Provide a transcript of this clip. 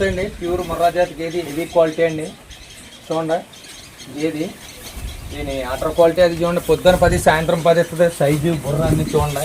అండి ప్యూర్ ముర్రా జాతి గేది heavy quality అండి. చూడండి గేది దీని అటర్ క్వాలిటీ అది చూడండి. పొద్దున 10 సాయంత్రం 10 ఇస్తుంది. సైజు బుర్ర అన్ని చూడండి.